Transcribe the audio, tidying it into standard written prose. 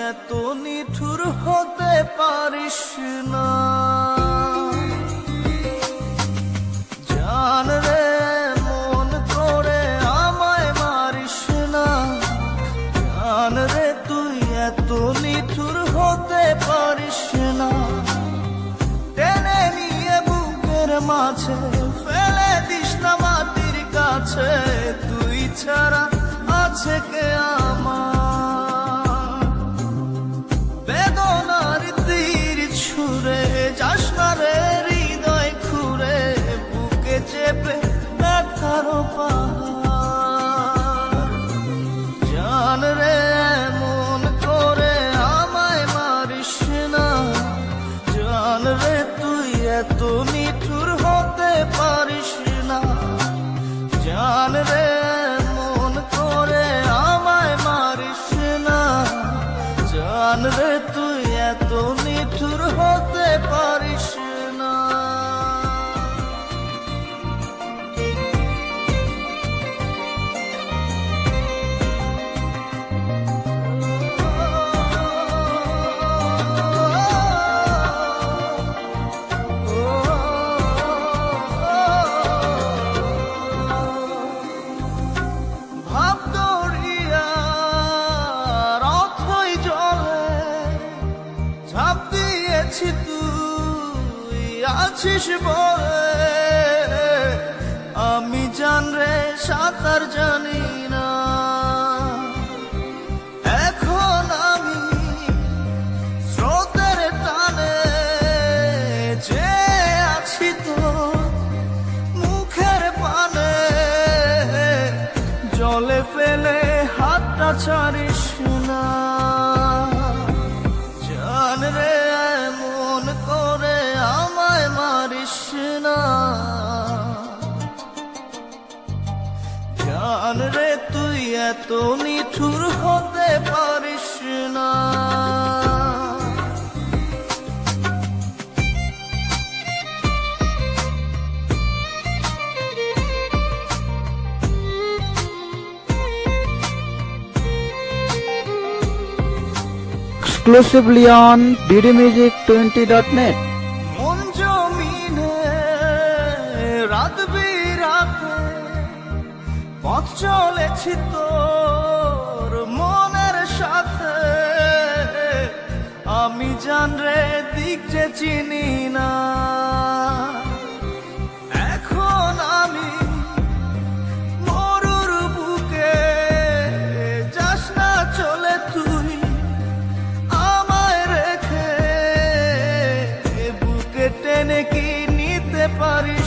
এত নিঠুর হতে পারিস না। জান রে মন করে আমায় মারিস না। জান রে তুই এত নিঠুর হতে পারিস না। টেনে নিয়ে বুকের মাঝে ফেলে দিস না মাটির কাছে। তুই ছাড়া আছে কে আমার? বেদনার তীর ছুঁড়ে যাস না রে হৃদয় খুঁড়ে। বুকে চেপে ব্যথার পাহাড়। জান রে মন করে আমায় মারিস না। জান রে তুই এত নিঠুর হতে পারিস না। জান রে মন করে আমায় মারিস না। জান রে তুই এত নিঠুর হতে পারিস না। ভাব দরিয়ার অথই জলে ঝাঁপ দিয়েছি তুই আছিস বলে। আমি জান রে সাঁতার জানি না। এখন আমি স্রোতের টানে যে আছি তো মুখের পানে। জলে ফেলে হাতটা ছাড়িস না। জান রে মন করে আমায় মারিস না। জান রে তুই এত নিঠুর হতে পারিস না। Exclusively on ddmusic20.net. মন জমিনে রাত বিরাতে পথ চলেছি তোর মনের সাথে। আমি জান রে দিক যে চিনি না। এখন আমি মরুর বুকে যাস না চলে তুই আমায় রেখে। বুকে টেনে কি নিতে পারি